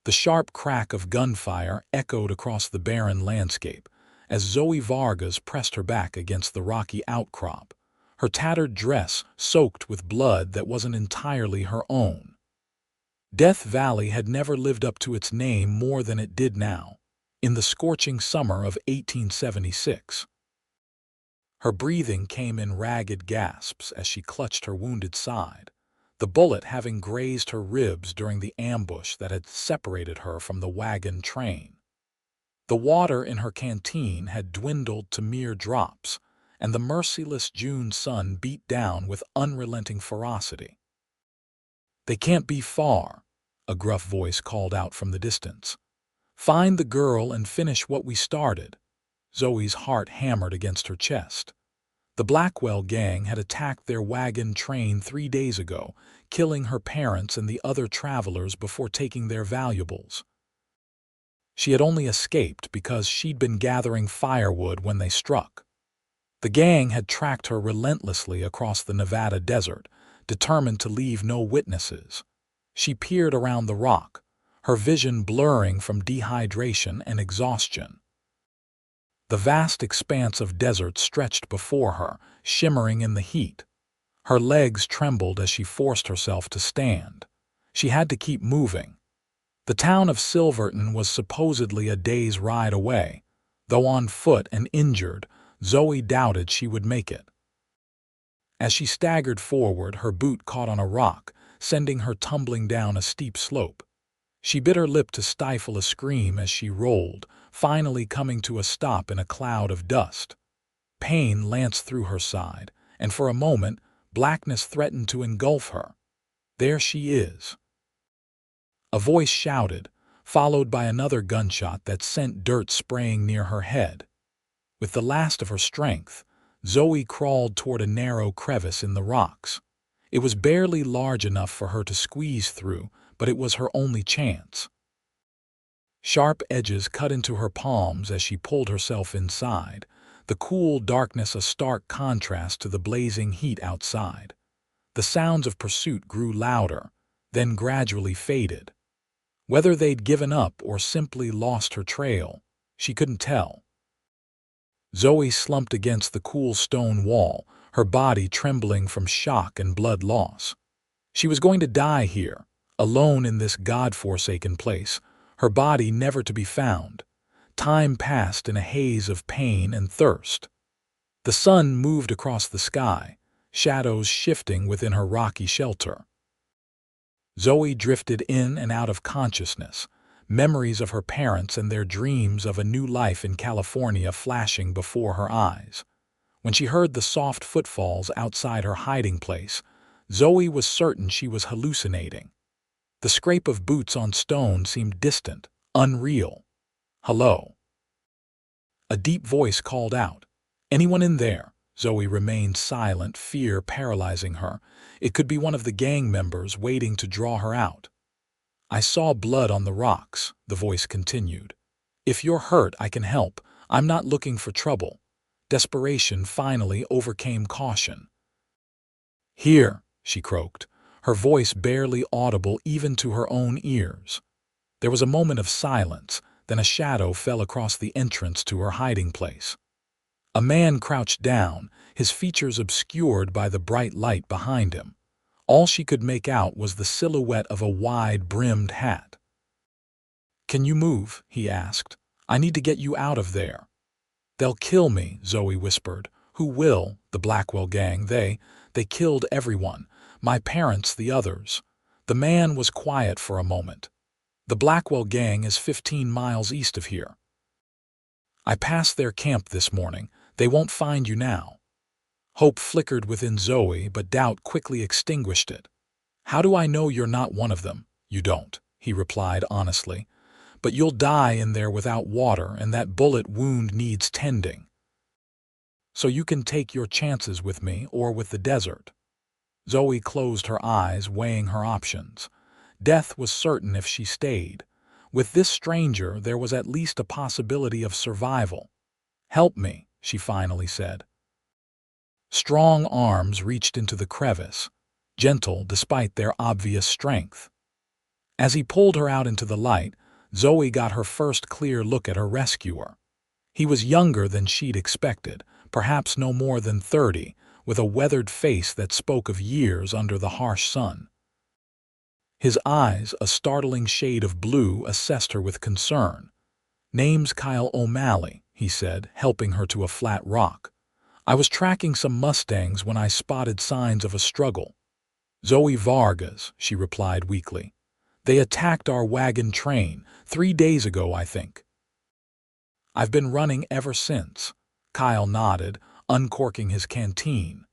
The sharp crack of gunfire echoed across the barren landscape as Zoey Vargas pressed her back against the rocky outcrop, her tattered dress soaked with blood that wasn't entirely her own. Death Valley had never lived up to its name more than it did now, in the scorching summer of 1876. Her breathing came in ragged gasps as she clutched her wounded side, the bullet having grazed her ribs during the ambush that had separated her from the wagon train. The water in her canteen had dwindled to mere drops, and the merciless June sun beat down with unrelenting ferocity. "They can't be far," a gruff voice called out from the distance. "Find the girl and finish what we started." Zoey's heart hammered against her chest. The Blackwell Gang had attacked their wagon train 3 days ago, killing her parents and the other travelers before taking their valuables. She had only escaped because she'd been gathering firewood when they struck. The gang had tracked her relentlessly across the Nevada desert, determined to leave no witnesses. She peered around the rock, her vision blurring from dehydration and exhaustion. The vast expanse of desert stretched before her, shimmering in the heat. Her legs trembled as she forced herself to stand. She had to keep moving. The town of Silverton was supposedly a day's ride away. Though on foot and injured, Zoey doubted she would make it. As she staggered forward, her boot caught on a rock, sending her tumbling down a steep slope. She bit her lip to stifle a scream as she rolled, finally coming to a stop in a cloud of dust. Pain lanced through her side, and for a moment, blackness threatened to engulf her. "There she is," a voice shouted, followed by another gunshot that sent dirt spraying near her head. With the last of her strength, Zoey crawled toward a narrow crevice in the rocks. It was barely large enough for her to squeeze through, but it was her only chance. Sharp edges cut into her palms as she pulled herself inside, the cool darkness a stark contrast to the blazing heat outside. The sounds of pursuit grew louder, then gradually faded. Whether they'd given up or simply lost her trail, she couldn't tell. Zoey slumped against the cool stone wall, her body trembling from shock and blood loss. She was going to die here, alone in this God-forsaken place, her body never to be found. Time passed in a haze of pain and thirst. The sun moved across the sky, shadows shifting within her rocky shelter. Zoey drifted in and out of consciousness, memories of her parents and their dreams of a new life in California flashing before her eyes. When she heard the soft footfalls outside her hiding place, Zoey was certain she was hallucinating. The scrape of boots on stone seemed distant, unreal. "Hello." A deep voice called out. "Anyone in there?" Zoey remained silent, fear paralyzing her. It could be one of the gang members waiting to draw her out. "I saw blood on the rocks," the voice continued. "If you're hurt, I can help. I'm not looking for trouble." Desperation finally overcame caution. "Here," she croaked, her voice barely audible even to her own ears. There was a moment of silence, then a shadow fell across the entrance to her hiding place. A man crouched down, his features obscured by the bright light behind him. All she could make out was the silhouette of a wide-brimmed hat. "Can you move?" he asked. "I need to get you out of there." "They'll kill me," Zoey whispered. "Who will?" "The Blackwell Gang. They killed everyone. My parents, the others." The man was quiet for a moment. "The Blackwell Gang is 15 miles east of here. I passed their camp this morning. They won't find you now." Hope flickered within Zoey, but doubt quickly extinguished it. "How do I know you're not one of them?" "You don't," he replied honestly. "But you'll die in there without water, and that bullet wound needs tending. So you can take your chances with me or with the desert." Zoey closed her eyes, weighing her options. Death was certain if she stayed. With this stranger, there was at least a possibility of survival. "Help me," she finally said. Strong arms reached into the crevice, gentle despite their obvious strength. As he pulled her out into the light, Zoe got her first clear look at her rescuer. He was younger than she'd expected, perhaps no more than 30, with a weathered face that spoke of years under the harsh sun. His eyes, a startling shade of blue, assessed her with concern. "Name's Kyle O'Malley," he said, helping her to a flat rock. "I was tracking some Mustangs when I spotted signs of a struggle." "Zoey Vargas," she replied weakly. "They attacked our wagon train 3 days ago, I think." "I've been running ever since." Kyle nodded, uncorking his canteen.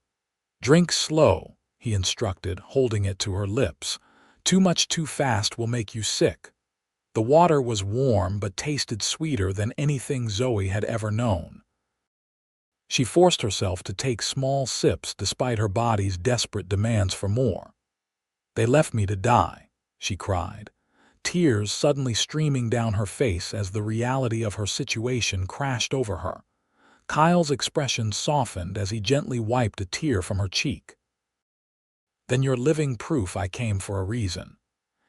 "Drink slow," he instructed, holding it to her lips. "Too much too fast will make you sick." The water was warm but tasted sweeter than anything Zoe had ever known. She forced herself to take small sips despite her body's desperate demands for more. "They left me to die," she cried, tears suddenly streaming down her face as the reality of her situation crashed over her. Kyle's expression softened as he gently wiped a tear from her cheek. "Then you're living proof I came for a reason."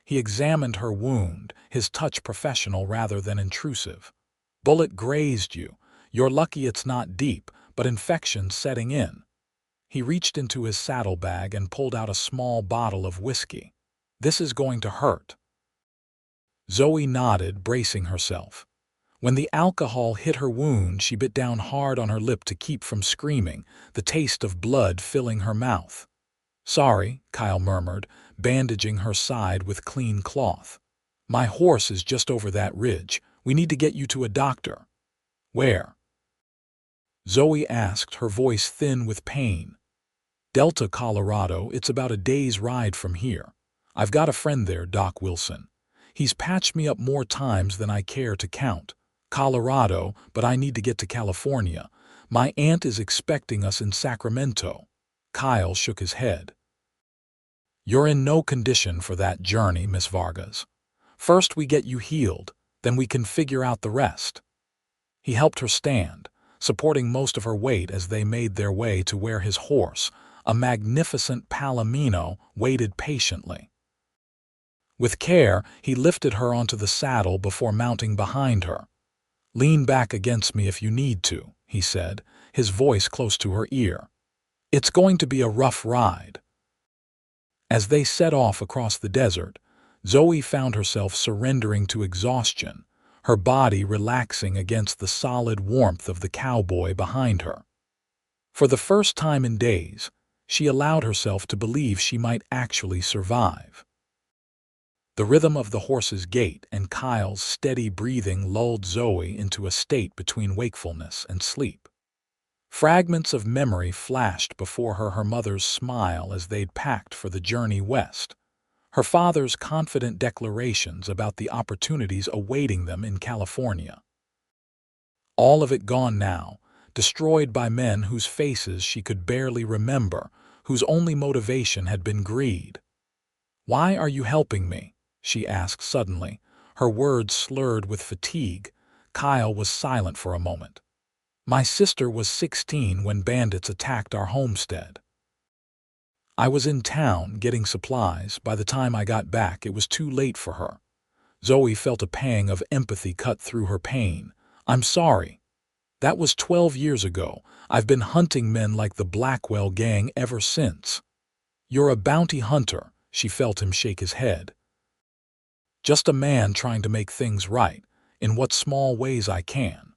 He examined her wound, his touch professional rather than intrusive. "Bullet grazed you. You're lucky it's not deep, but infection's setting in." He reached into his saddlebag and pulled out a small bottle of whiskey. "This is going to hurt." Zoe nodded, bracing herself. When the alcohol hit her wound, she bit down hard on her lip to keep from screaming, the taste of blood filling her mouth. "Sorry," Kyle murmured, bandaging her side with clean cloth. "My horse is just over that ridge. We need to get you to a doctor." "Where?" Zoe asked, her voice thin with pain. "Delta, Colorado. It's about a day's ride from here. I've got a friend there, Doc Wilson. He's patched me up more times than I care to count. Colorado, but I need to get to California. My aunt is expecting us in Sacramento." Kyle shook his head. "You're in no condition for that journey, Miss Vargas. First we get you healed, then we can figure out the rest." He helped her stand, supporting most of her weight as they made their way to where his horse, a magnificent Palomino, waited patiently. With care, he lifted her onto the saddle before mounting behind her. "Lean back against me if you need to," he said, his voice close to her ear. "It's going to be a rough ride." As they set off across the desert, Zoe found herself surrendering to exhaustion, her body relaxing against the solid warmth of the cowboy behind her. For the first time in days, she allowed herself to believe she might actually survive. The rhythm of the horse's gait and Kyle's steady breathing lulled Zoe into a state between wakefulness and sleep. Fragments of memory flashed before her, her mother's smile as they'd packed for the journey west, her father's confident declarations about the opportunities awaiting them in California. All of it gone now, destroyed by men whose faces she could barely remember, whose only motivation had been greed. "Why are you helping me?" she asked suddenly, her words slurred with fatigue. Kyle was silent for a moment. "My sister was 16 when bandits attacked our homestead. I was in town getting supplies. By the time I got back, it was too late for her." Zoe felt a pang of empathy cut through her pain. "I'm sorry. That was 12 years ago. I've been hunting men like the Blackwell Gang ever since." "You're a bounty hunter," she felt him shake his head. "Just a man trying to make things right, in what small ways I can."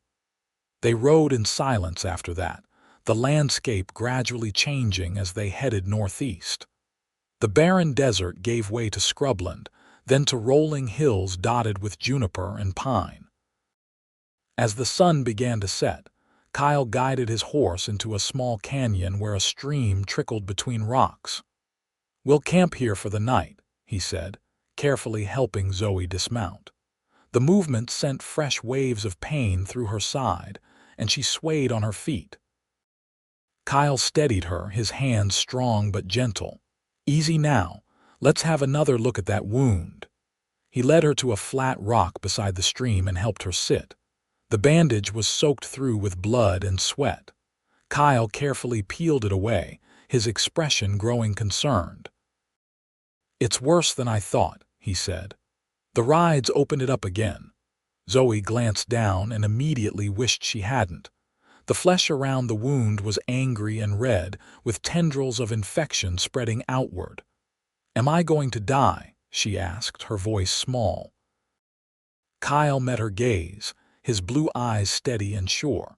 They rode in silence after that, the landscape gradually changing as they headed northeast. The barren desert gave way to scrubland, then to rolling hills dotted with juniper and pine. As the sun began to set, Kyle guided his horse into a small canyon where a stream trickled between rocks. "We'll camp here for the night," he said, carefully helping Zoe dismount. The movement sent fresh waves of pain through her side, and she swayed on her feet. Kyle steadied her, his hands strong but gentle. "Easy now. Let's have another look at that wound." He led her to a flat rock beside the stream and helped her sit. The bandage was soaked through with blood and sweat. Kyle carefully peeled it away, his expression growing concerned. "It's worse than I thought," he said. The rides opened it up again. Zoey glanced down and immediately wished she hadn't. The flesh around the wound was angry and red, with tendrils of infection spreading outward. "Am I going to die?" she asked, her voice small. Kyle met her gaze, his blue eyes steady and sure.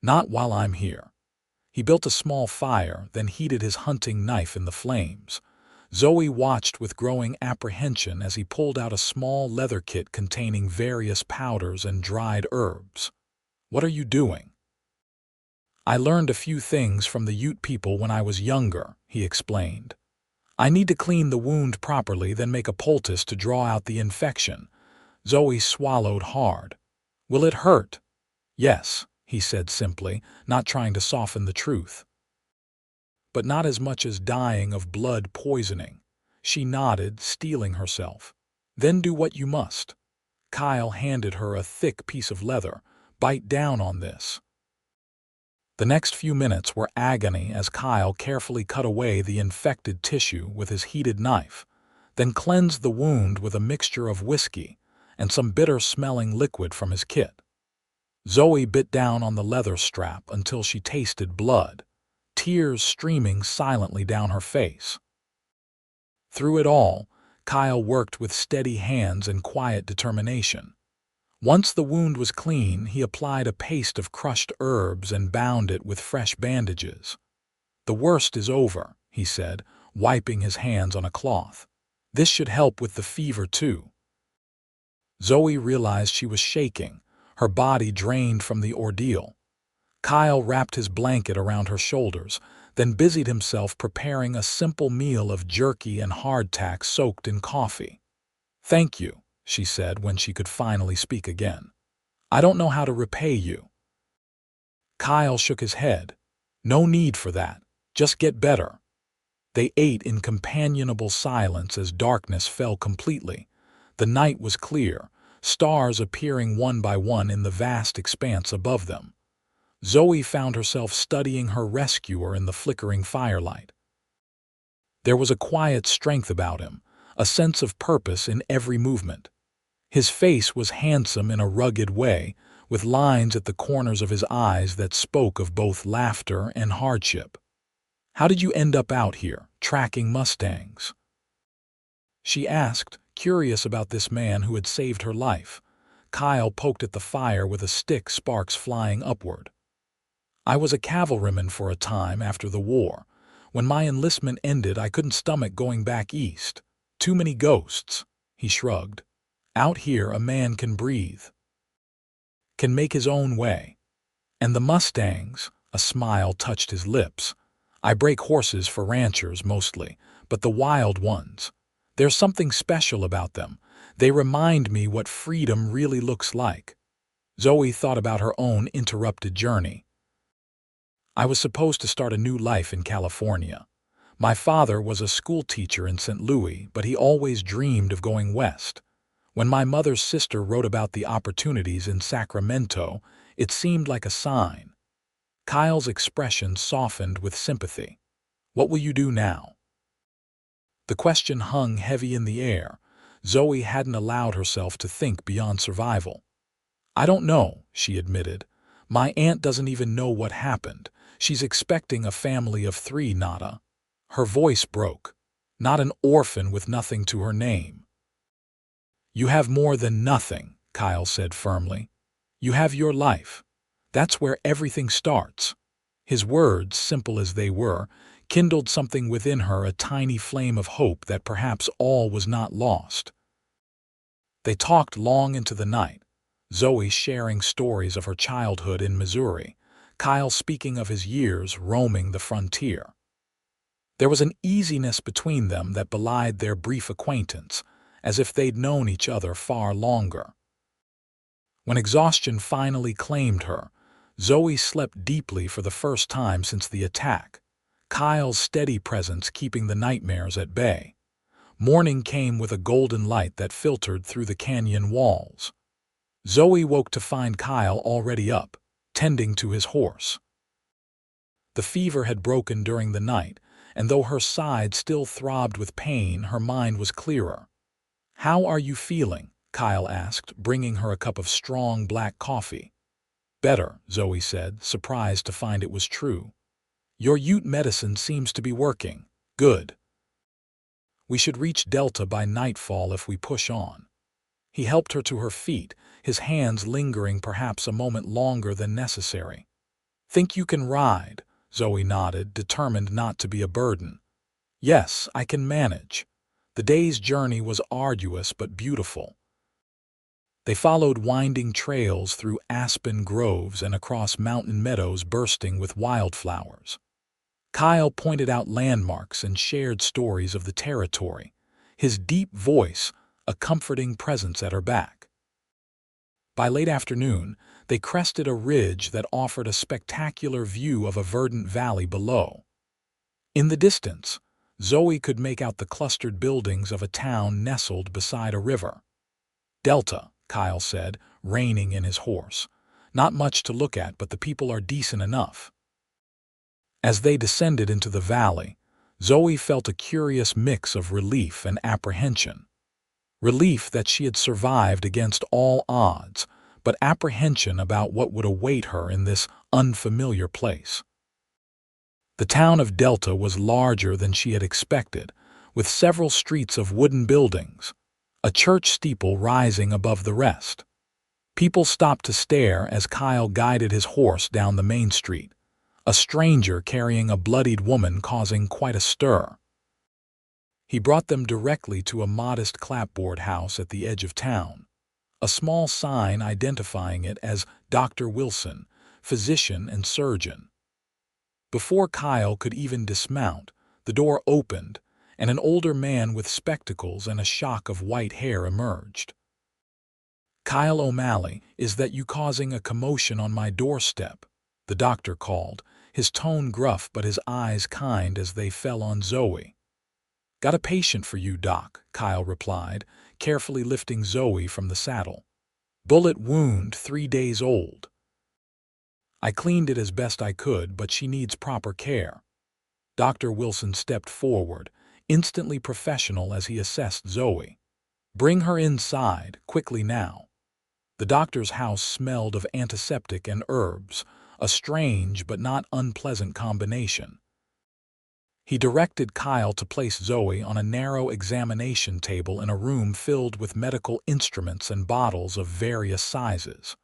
"Not while I'm here." He built a small fire, then heated his hunting knife in the flames. Zoey watched with growing apprehension as he pulled out a small leather kit containing various powders and dried herbs. "What are you doing?" "I learned a few things from the Ute people when I was younger," he explained. "I need to clean the wound properly, then make a poultice to draw out the infection." Zoey swallowed hard. "Will it hurt?" "Yes," he said simply, not trying to soften the truth. "But not as much as dying of blood poisoning." She nodded, steeling herself. "Then do what you must." Kyle handed her a thick piece of leather. "Bite down on this." The next few minutes were agony as Kyle carefully cut away the infected tissue with his heated knife, then cleansed the wound with a mixture of whiskey and some bitter-smelling liquid from his kit. Zoey bit down on the leather strap until she tasted blood, tears streaming silently down her face. Through it all, Kyle worked with steady hands and quiet determination. Once the wound was clean, he applied a paste of crushed herbs and bound it with fresh bandages. "The worst is over," he said, wiping his hands on a cloth. "This should help with the fever, too." Zoey realized she was shaking, her body drained from the ordeal. Kyle wrapped his blanket around her shoulders, then busied himself preparing a simple meal of jerky and hardtack soaked in coffee. "Thank you," she said when she could finally speak again. "I don't know how to repay you." Kyle shook his head. "No need for that. Just get better." They ate in companionable silence as darkness fell completely. The night was clear, stars appearing one by one in the vast expanse above them. Zoey found herself studying her rescuer in the flickering firelight. There was a quiet strength about him, a sense of purpose in every movement. His face was handsome in a rugged way, with lines at the corners of his eyes that spoke of both laughter and hardship. "How did you end up out here, tracking mustangs?" she asked, curious about this man who had saved her life. Kyle poked at the fire with a stick, sparks flying upward. "I was a cavalryman for a time after the war. When my enlistment ended, I couldn't stomach going back east. Too many ghosts." He shrugged. "Out here, a man can breathe, can make his own way. And the mustangs," a smile touched his lips. "I break horses for ranchers mostly, but the wild ones, there's something special about them. They remind me what freedom really looks like." Zoey thought about her own interrupted journey. "I was supposed to start a new life in California. My father was a school teacher in St. Louis, but he always dreamed of going west. When my mother's sister wrote about the opportunities in Sacramento, it seemed like a sign." Kyle's expression softened with sympathy. "What will you do now?" The question hung heavy in the air. Zoey hadn't allowed herself to think beyond survival. "I don't know," she admitted. "My aunt doesn't even know what happened. She's expecting a family of 3, Nada." Her voice broke. "Not an orphan with nothing to her name." "You have more than nothing," Kyle said firmly. "You have your life. That's where everything starts." His words, simple as they were, kindled something within her, a tiny flame of hope that perhaps all was not lost. They talked long into the night, Zoey sharing stories of her childhood in Missouri, Kyle speaking of his years roaming the frontier. There was an easiness between them that belied their brief acquaintance, as if they'd known each other far longer. When exhaustion finally claimed her, Zoey slept deeply for the first time since the attack, Kyle's steady presence keeping the nightmares at bay. Morning came with a golden light that filtered through the canyon walls. Zoey woke to find Kyle already up, tending to his horse. The fever had broken during the night, and though her side still throbbed with pain, her mind was clearer. "How are you feeling?" Kyle asked, bringing her a cup of strong black coffee. "Better," Zoey said, surprised to find it was true. "Your Ute medicine seems to be working. Good. We should reach Delta by nightfall if we push on." He helped her to her feet, his hands lingering perhaps a moment longer than necessary. "Think you can ride?" Zoey nodded, determined not to be a burden. "Yes, I can manage." The day's journey was arduous but beautiful. They followed winding trails through aspen groves and across mountain meadows bursting with wildflowers. Kyle pointed out landmarks and shared stories of the territory, his deep voice a comforting presence at her back. By late afternoon, they crested a ridge that offered a spectacular view of a verdant valley below. In the distance, Zoey could make out the clustered buildings of a town nestled beside a river. "Delta," Kyle said, reining in his horse. "Not much to look at, but the people are decent enough." As they descended into the valley, Zoey felt a curious mix of relief and apprehension. Relief that she had survived against all odds, but apprehension about what would await her in this unfamiliar place. The town of Delta was larger than she had expected, with several streets of wooden buildings, a church steeple rising above the rest. People stopped to stare as Kyle guided his horse down the main street, a stranger carrying a bloodied woman causing quite a stir. He brought them directly to a modest clapboard house at the edge of town, a small sign identifying it as Dr. Wilson, physician and surgeon. Before Kyle could even dismount, the door opened, and an older man with spectacles and a shock of white hair emerged. "Kyle O'Malley, is that you causing a commotion on my doorstep?" the doctor called, his tone gruff but his eyes kind as they fell on Zoey. "Got a patient for you, Doc," Kyle replied, carefully lifting Zoey from the saddle. "Bullet wound, 3 days old. I cleaned it as best I could, but she needs proper care." Dr. Wilson stepped forward, instantly professional as he assessed Zoey. "Bring her inside, quickly now." The doctor's house smelled of antiseptic and herbs, a strange but not unpleasant combination. He directed Kyle to place Zoey on a narrow examination table in a room filled with medical instruments and bottles of various sizes.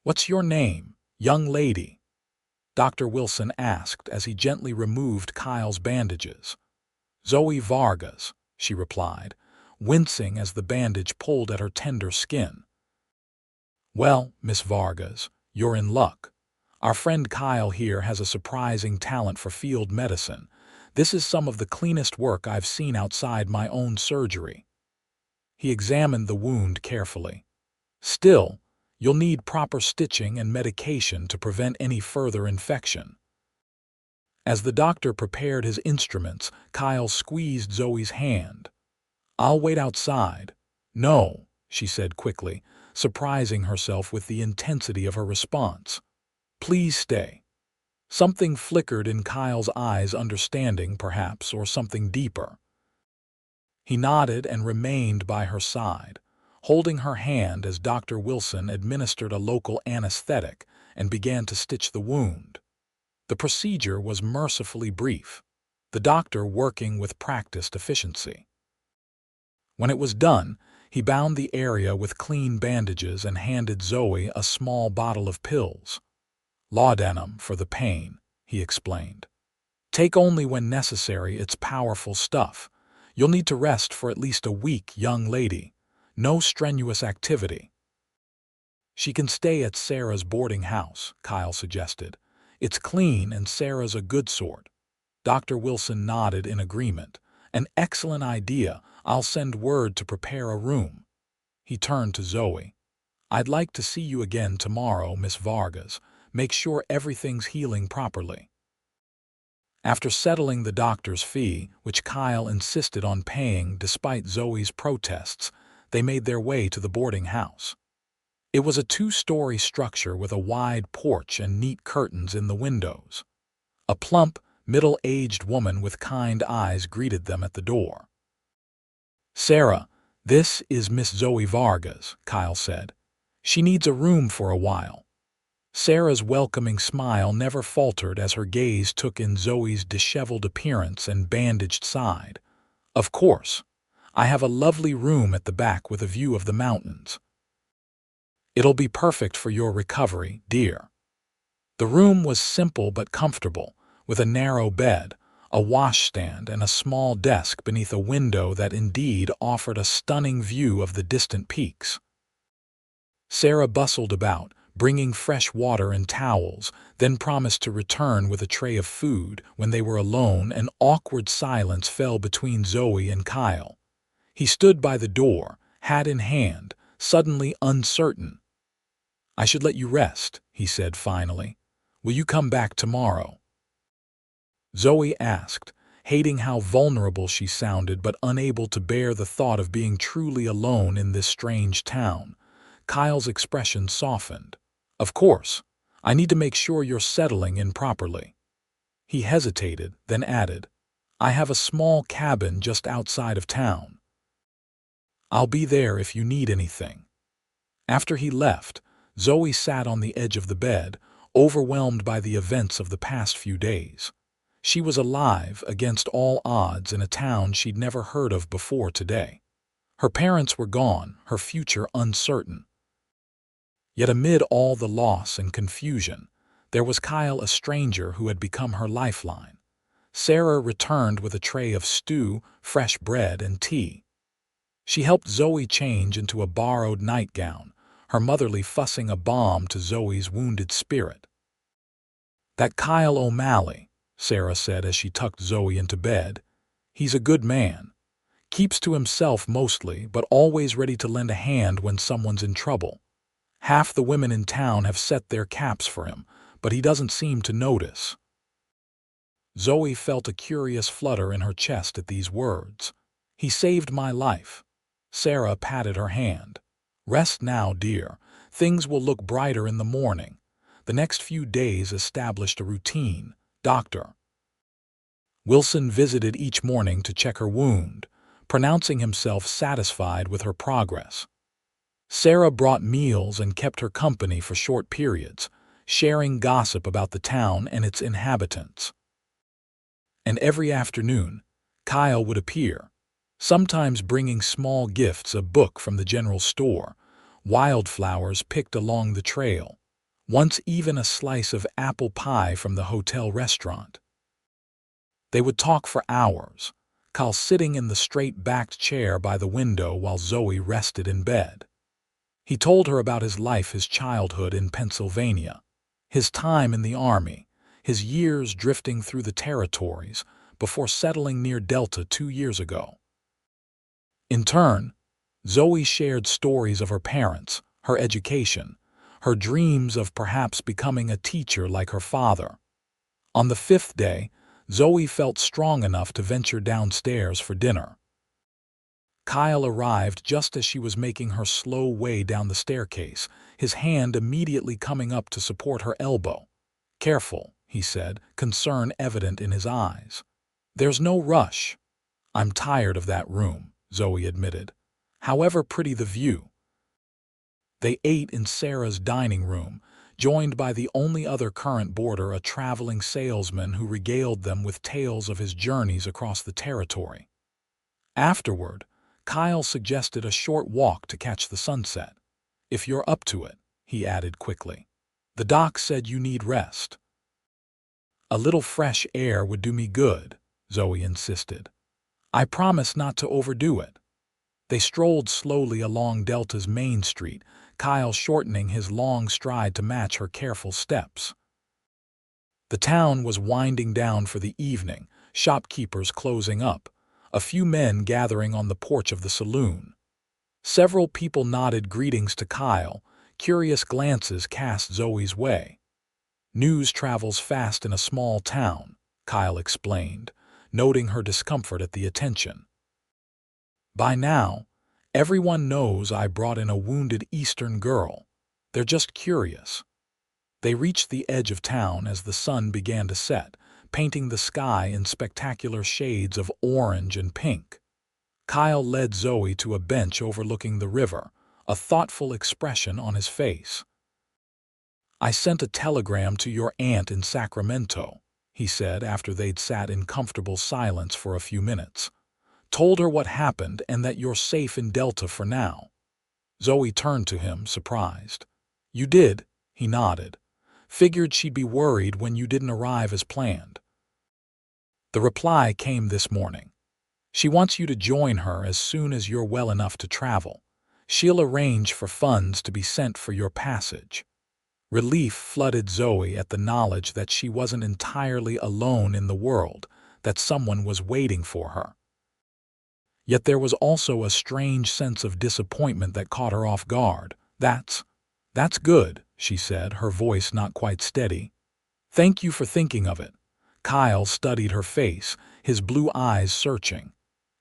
"What's your name, young lady?" Dr. Wilson asked as he gently removed Kyle's bandages. "Zoey Vargas," she replied, wincing as the bandage pulled at her tender skin. "Well, Miss Vargas, you're in luck. Our friend Kyle here has a surprising talent for field medicine. This is some of the cleanest work I've seen outside my own surgery." He examined the wound carefully. "Still, you'll need proper stitching and medication to prevent any further infection." As the doctor prepared his instruments, Kyle squeezed Zoey's hand. "I'll wait outside." "No," she said quickly, surprising herself with the intensity of her response. "Please stay." Something flickered in Kyle's eyes, understanding, perhaps, or something deeper. He nodded and remained by her side, holding her hand as Dr. Wilson administered a local anesthetic and began to stitch the wound. The procedure was mercifully brief, the doctor working with practiced efficiency. When it was done, he bound the area with clean bandages and handed Zoey a small bottle of pills. "Laudanum for the pain," he explained. "Take only when necessary, it's powerful stuff. You'll need to rest for at least a week, young lady. No strenuous activity." "She can stay at Sarah's boarding house," Kyle suggested. "It's clean and Sarah's a good sort." Dr. Wilson nodded in agreement. "An excellent idea. I'll send word to prepare a room." He turned to Zoey. "I'd like to see you again tomorrow, Miss Vargas. Make sure everything's healing properly." After settling the doctor's fee, which Kyle insisted on paying despite Zoey's protests, they made their way to the boarding house. It was a 2-story structure with a wide porch and neat curtains in the windows. A plump, middle-aged woman with kind eyes greeted them at the door. "Sarah, "This is Miss Zoey Vargas," Kyle said. "She needs a room for a while." Sarah's welcoming smile never faltered as her gaze took in Zoe's disheveled appearance and bandaged side. "Of course. I have a lovely room at the back with a view of the mountains. It'll be perfect for your recovery, dear." The room was simple but comfortable, with a narrow bed, a washstand, and a small desk beneath a window that indeed offered a stunning view of the distant peaks. Sarah bustled about, bringing fresh water and towels, then promised to return with a tray of food. When they were alone, an awkward silence fell between Zoe and Kyle. He stood by the door, hat in hand, suddenly uncertain. "I should let you rest," he said finally. "Will you come back tomorrow?" Zoe asked, hating how vulnerable she sounded but unable to bear the thought of being truly alone in this strange town. Kyle's expression softened. "Of course. I need to make sure you're settling in properly." He hesitated, then added, "I have a small cabin just outside of town. I'll be there if you need anything." After he left, Zoe sat on the edge of the bed, overwhelmed by the events of the past few days. She was alive against all odds in a town she'd never heard of before today. Her parents were gone, her future uncertain. Yet amid all the loss and confusion, there was Kyle, a stranger who had become her lifeline. Sarah returned with a tray of stew, fresh bread, and tea. She helped Zoe change into a borrowed nightgown, her motherly fussing a balm to Zoe's wounded spirit. "That Kyle O'Malley," Sarah said as she tucked Zoe into bed. "He's a good man. Keeps to himself mostly, but always ready to lend a hand when someone's in trouble. Half the women in town have set their caps for him, but he doesn't seem to notice." Zoe felt a curious flutter in her chest at these words. "He saved my life." Sarah patted her hand. "Rest now, dear. Things will look brighter in the morning." The next few days established a routine. Dr. Wilson visited each morning to check her wound, pronouncing himself satisfied with her progress. Sarah brought meals and kept her company for short periods, sharing gossip about the town and its inhabitants. And every afternoon, Kyle would appear, sometimes bringing small gifts, a book from the general store, wildflowers picked along the trail, once even a slice of apple pie from the hotel restaurant. They would talk for hours, Kyle sitting in the straight-backed chair by the window while Zoe rested in bed. He told her about his life, his childhood in Pennsylvania, his time in the Army, his years drifting through the territories before settling near Delta 2 years ago. In turn, Zoe shared stories of her parents, her education, her dreams of perhaps becoming a teacher like her father. On the 5th day, Zoe felt strong enough to venture downstairs for dinner. Kyle arrived just as she was making her slow way down the staircase, his hand immediately coming up to support her elbow. "Careful," he said, concern evident in his eyes. "There's no rush." "I'm tired of that room," Zoe admitted, "however pretty the view." They ate in Sarah's dining room, joined by the only other current boarder, a traveling salesman who regaled them with tales of his journeys across the territory. Afterward, Kyle suggested a short walk to catch the sunset. "If you're up to it," he added quickly. "The doc said you need rest." "A little fresh air would do me good," Zoe insisted. "I promise not to overdo it." They strolled slowly along Delta's main street, Kyle shortening his long stride to match her careful steps. The town was winding down for the evening, shopkeepers closing up, a few men gathering on the porch of the saloon. Several people nodded greetings to Kyle, curious glances cast Zoe's way. "News travels fast in a small town," Kyle explained, noting her discomfort at the attention. "By now, everyone knows I brought in a wounded Eastern girl. They're just curious." They reached the edge of town as the sun began to set, painting the sky in spectacular shades of orange and pink. Kyle led Zoey to a bench overlooking the river, a thoughtful expression on his face. "I sent a telegram to your aunt in Sacramento," he said after they'd sat in comfortable silence for a few minutes. "Told her what happened and that you're safe in Delta for now." Zoey turned to him, surprised. "You did?" He nodded. "Figured she'd be worried when you didn't arrive as planned." The reply came this morning. "She wants you to join her as soon as you're well enough to travel. She'll arrange for funds to be sent for your passage." Relief flooded Zoey at the knowledge that she wasn't entirely alone in the world, that someone was waiting for her. Yet there was also a strange sense of disappointment that caught her off guard. That's good," she said, her voice not quite steady. "Thank you for thinking of it." Kyle studied her face, his blue eyes searching.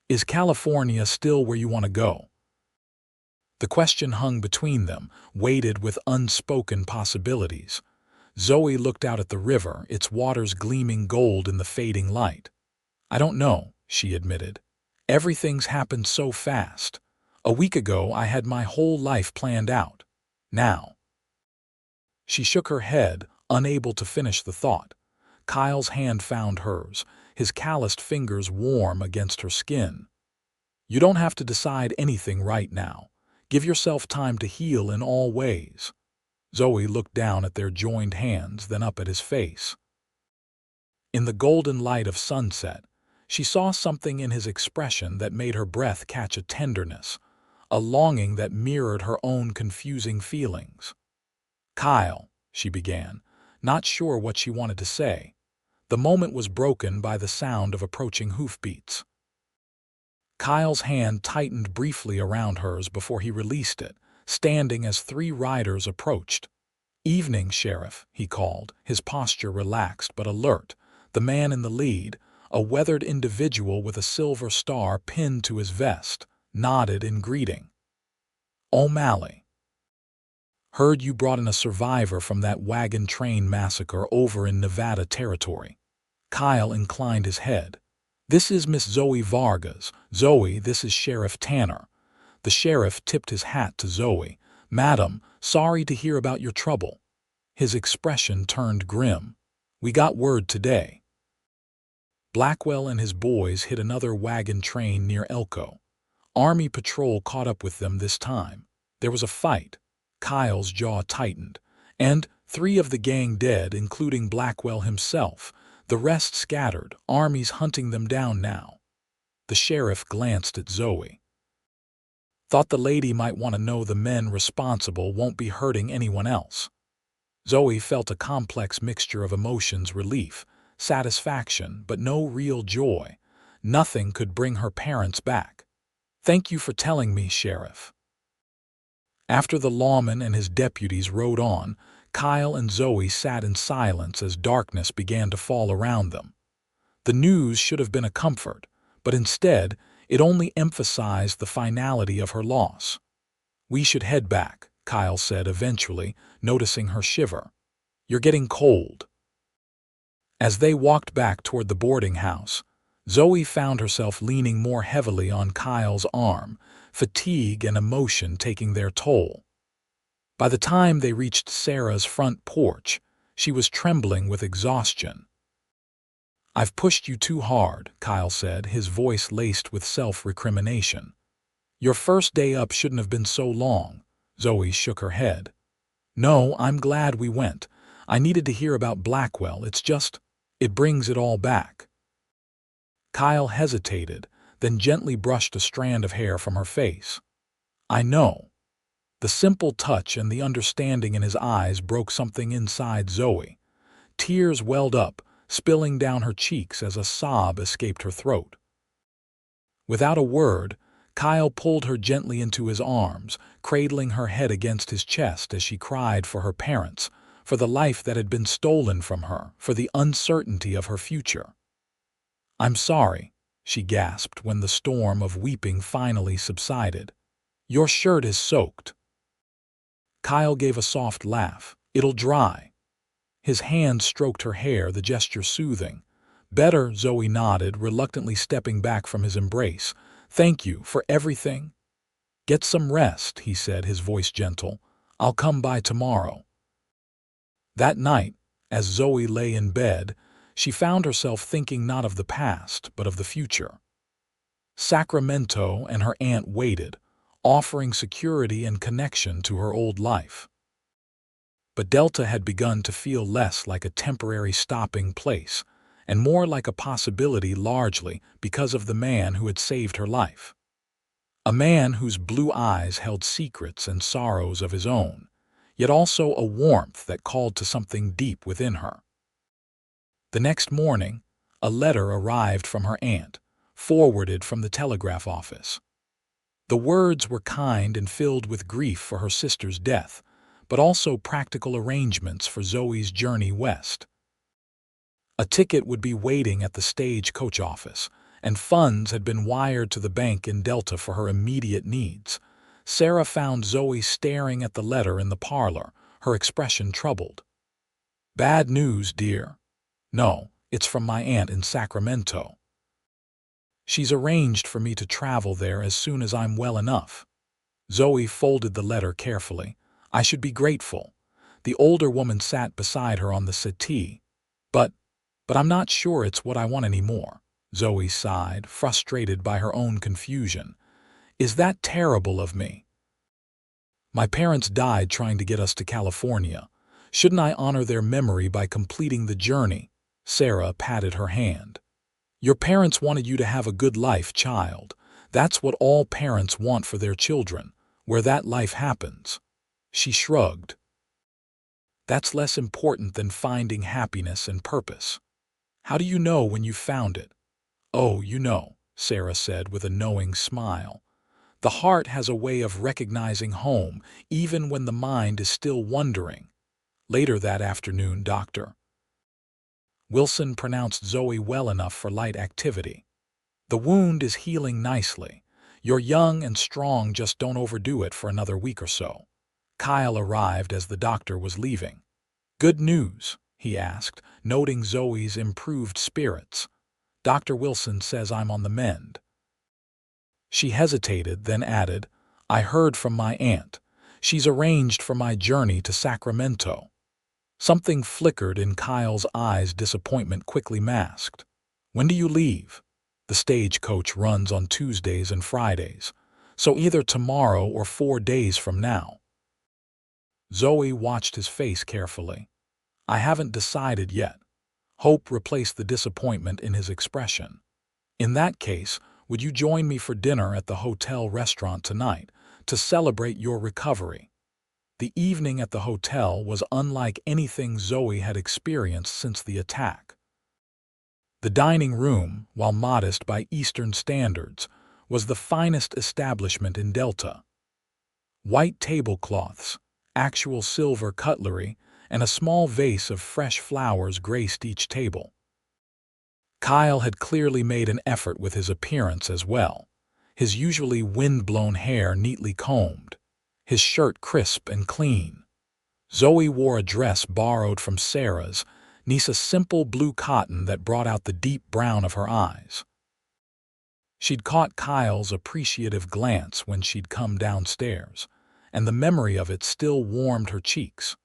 "Is California still where you want to go?" The question hung between them, weighted with unspoken possibilities. Zoey looked out at the river, its waters gleaming gold in the fading light. "I don't know," she admitted. "Everything's happened so fast. A week ago I had my whole life planned out. Now." She shook her head, unable to finish the thought. Kyle's hand found hers, his calloused fingers warm against her skin. "You don't have to decide anything right now. Give yourself time to heal in all ways." Zoey looked down at their joined hands, then up at his face. In the golden light of sunset, she saw something in his expression that made her breath catch a tenderness, a longing that mirrored her own confusing feelings. "Kyle," she began, not sure what she wanted to say. The moment was broken by the sound of approaching hoofbeats. Kyle's hand tightened briefly around hers before he released it, standing as 3 riders approached. "Evening, Sheriff," he called, his posture relaxed but alert. The man in the lead, a weathered individual with a silver star pinned to his vest, nodded in greeting. "O'Malley. Heard you brought in a survivor from that wagon train massacre over in Nevada territory." Kyle inclined his head. "This is Miss Zoey Vargas. Zoey, this is Sheriff Tanner." The sheriff tipped his hat to Zoey. "Madam, sorry to hear about your trouble." His expression turned grim. "We got word today. Blackwell and his boys hit another wagon train near Elko. Army patrol caught up with them this time. There was a fight." Kyle's jaw tightened. "And 3 of the gang dead, including Blackwell himself. The rest scattered, armies hunting them down now." The sheriff glanced at Zoey. "Thought the lady might want to know the men responsible won't be hurting anyone else." Zoey felt a complex mixture of emotions: relief, satisfaction, but no real joy. Nothing could bring her parents back. "Thank you for telling me, Sheriff." After the lawman and his deputies rode on, Kyle and Zoey sat in silence as darkness began to fall around them. The news should have been a comfort, but instead it only emphasized the finality of her loss. "We should head back," Kyle said eventually, noticing her shiver. "You're getting cold." As they walked back toward the boarding house, Zoey found herself leaning more heavily on Kyle's arm, fatigue and emotion taking their toll. By the time they reached Sarah's front porch, she was trembling with exhaustion. "I've pushed you too hard," Kyle said, his voice laced with self-recrimination. "Your first day up shouldn't have been so long." Zoey shook her head. "No, I'm glad we went. I needed to hear about Blackwell. It brings it all back." Kyle hesitated, then gently brushed a strand of hair from her face. "I know." The simple touch and the understanding in his eyes broke something inside Zoey. Tears welled up, spilling down her cheeks as a sob escaped her throat. Without a word, Kyle pulled her gently into his arms, cradling her head against his chest as she cried for her parents, for the life that had been stolen from her, for the uncertainty of her future. "I'm sorry," she gasped when the storm of weeping finally subsided. "Your shirt is soaked." Kyle gave a soft laugh. "It'll dry." His hand stroked her hair, the gesture soothing. "Better," Zoey nodded, reluctantly stepping back from his embrace. Thank you for everything. Get some rest, he said, his voice gentle. I'll come by tomorrow. That night, as Zoe lay in bed, she found herself thinking not of the past, but of the future. Sacramento and her aunt waited, offering security and connection to her old life. But Delta had begun to feel less like a temporary stopping place, and more like a possibility, largely because of the man who had saved her life. A man whose blue eyes held secrets and sorrows of his own, yet also a warmth that called to something deep within her. The next morning, a letter arrived from her aunt, forwarded from the telegraph office. The words were kind and filled with grief for her sister's death, but also practical arrangements for Zoe's journey west. A ticket would be waiting at the stagecoach office, and funds had been wired to the bank in Delta for her immediate needs. Sarah found Zoe staring at the letter in the parlor, her expression troubled. "Bad news, dear." "No, it's from my aunt in Sacramento. She's arranged for me to travel there as soon as I'm well enough." Zoe folded the letter carefully. "I should be grateful." The older woman sat beside her on the settee. But I'm not sure it's what I want anymore." Zoe sighed, frustrated by her own confusion. "Is that terrible of me? My parents died trying to get us to California. Shouldn't I honor their memory by completing the journey?" Sarah patted her hand. "Your parents wanted you to have a good life, child. That's what all parents want for their children, where that life happens." She shrugged. "That's less important than finding happiness and purpose. How do you know when you've found it?" "Oh, you know," Sarah said with a knowing smile. "The heart has a way of recognizing home even when the mind is still wondering." Later that afternoon, Dr. Wilson pronounced Zoe well enough for light activity. "The wound is healing nicely. You're young and strong, just don't overdo it for another week or so." Kyle arrived as the doctor was leaving. "Good news?" he asked, noting Zoe's improved spirits. "Dr. Wilson says I'm on the mend." She hesitated, then added, "I heard from my aunt. She's arranged for my journey to Sacramento." Something flickered in Kyle's eyes, disappointment quickly masked. "When do you leave?" "The stagecoach runs on Tuesdays and Fridays, so either tomorrow or 4 days from now." Zoe watched his face carefully. "I haven't decided yet." Hope replaced the disappointment in his expression. "In that case, would you join me for dinner at the hotel restaurant tonight to celebrate your recovery?" The evening at the hotel was unlike anything Zoe had experienced since the attack. The dining room, while modest by Eastern standards, was the finest establishment in Delta. White tablecloths, actual silver cutlery, and a small vase of fresh flowers graced each table. Kyle had clearly made an effort with his appearance as well, his usually wind-blown hair neatly combed, his shirt crisp and clean. Zoe wore a dress borrowed from Sarah's, a simple blue cotton that brought out the deep brown of her eyes. She'd caught Kyle's appreciative glance when she'd come downstairs, and the memory of it still warmed her cheeks.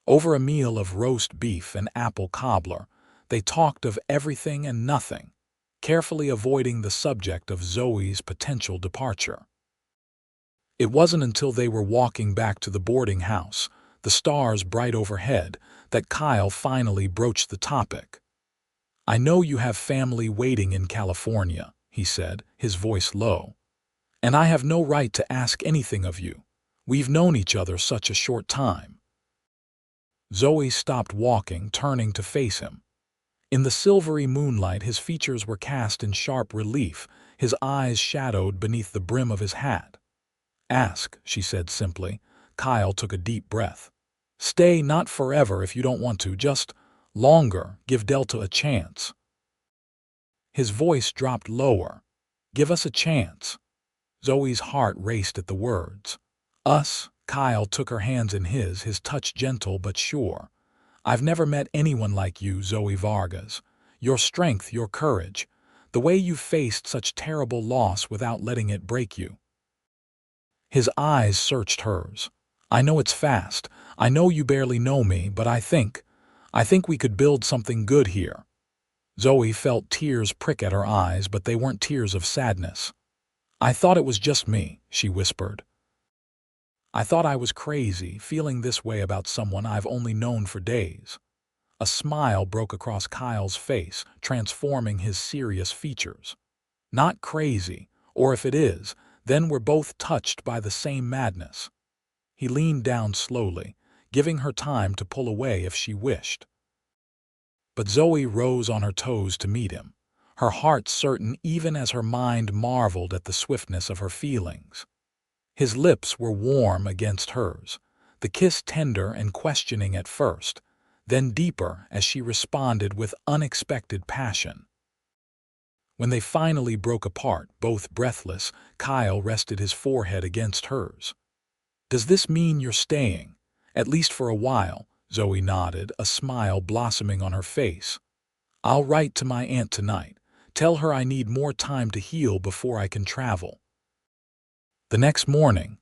Over a meal of roast beef and apple cobbler, they talked of everything and nothing, carefully avoiding the subject of Zoe's potential departure. It wasn't until they were walking back to the boarding house, the stars bright overhead, that Kyle finally broached the topic. "I know you have family waiting in California," he said, his voice low. "And I have no right to ask anything of you. We've known each other such a short time." Zoe stopped walking, turning to face him. In the silvery moonlight, his features were cast in sharp relief, his eyes shadowed beneath the brim of his hat. "Ask," she said simply. Kyle took a deep breath. "Stay, not forever if you don't want to, just longer. Give Delta a chance." His voice dropped lower. "Give us a chance." Zoe's heart raced at the words. "Us?" Kyle took her hands in his touch gentle but sure. "I've never met anyone like you, Zoey Vargas. Your strength, your courage. The way you faced such terrible loss without letting it break you." His eyes searched hers. "I know it's fast. I know you barely know me, but I think we could build something good here." Zoey felt tears prick at her eyes, but they weren't tears of sadness. "I thought it was just me," she whispered. "I thought I was crazy, feeling this way about someone I've only known for days." A smile broke across Kyle's face, transforming his serious features. "Not crazy, or if it is, then we're both touched by the same madness." He leaned down slowly, giving her time to pull away if she wished. But Zoey rose on her toes to meet him, her heart certain even as her mind marveled at the swiftness of her feelings. His lips were warm against hers, the kiss tender and questioning at first, then deeper as she responded with unexpected passion. When they finally broke apart, both breathless, Kyle rested his forehead against hers. "Does this mean you're staying? At least for a while?" Zoey nodded, a smile blossoming on her face. "I'll write to my aunt tonight. Tell her I need more time to heal before I can travel." The next morning,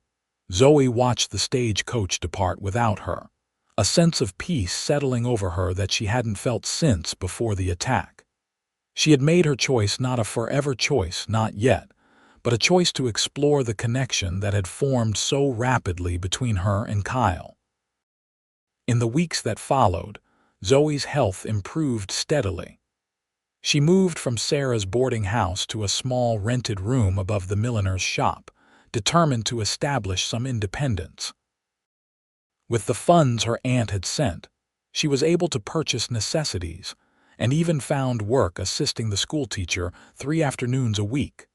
Zoey watched the stagecoach depart without her, a sense of peace settling over her that she hadn't felt since before the attack. She had made her choice, not a forever choice, not yet, but a choice to explore the connection that had formed so rapidly between her and Kyle. In the weeks that followed, Zoey's health improved steadily. She moved from Sarah's boarding house to a small rented room above the milliner's shop, determined to establish some independence. With the funds her aunt had sent, she was able to purchase necessities, and even found work assisting the schoolteacher 3 afternoons a week.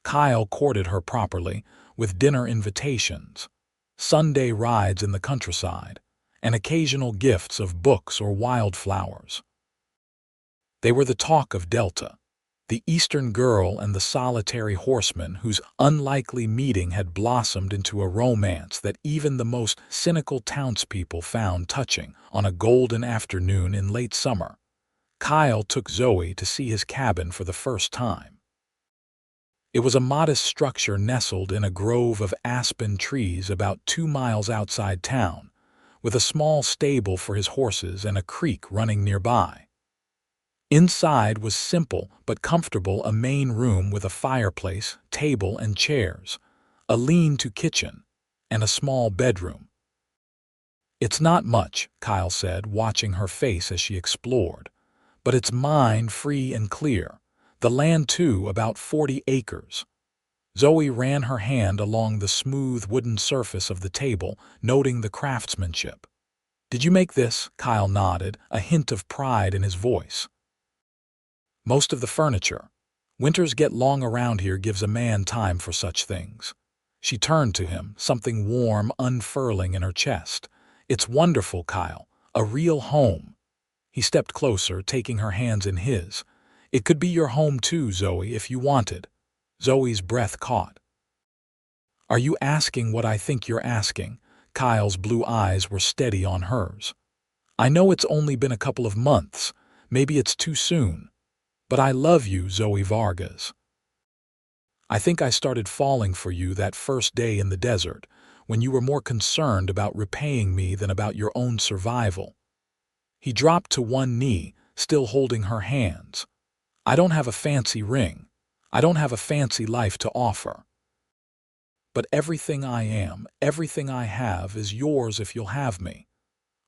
Kyle courted her properly, with dinner invitations, Sunday rides in the countryside, and occasional gifts of books or wildflowers. They were the talk of Delta, the Eastern girl and the solitary horseman whose unlikely meeting had blossomed into a romance that even the most cynical townspeople found touching. On a golden afternoon in late summer, Kyle took Zoey to see his cabin for the first time. It was a modest structure nestled in a grove of aspen trees about 2 miles outside town, with a small stable for his horses and a creek running nearby. Inside was simple but comfortable, a main room with a fireplace, table and chairs, a lean-to kitchen, and a small bedroom. "It's not much," Kyle said, watching her face as she explored, "but it's mine, free and clear. The land, too, about 40 acres. Zoey ran her hand along the smooth wooden surface of the table, noting the craftsmanship. "Did you make this?" Kyle nodded, a hint of pride in his voice. "Most of the furniture. Winters get long around here, gives a man time for such things." She turned to him, something warm unfurling in her chest. "It's wonderful, Kyle. A real home." He stepped closer, taking her hands in his. "It could be your home too, Zoey, if you wanted." Zoey's breath caught. "Are you asking what I think you're asking?" Kyle's blue eyes were steady on hers. "I know it's only been a couple of months. Maybe it's too soon. But I love you, Zoey Vargas. I think I started falling for you that first day in the desert, when you were more concerned about repaying me than about your own survival." He dropped to one knee, still holding her hands. "I don't have a fancy ring. I don't have a fancy life to offer. But everything I am, everything I have is yours if you'll have me.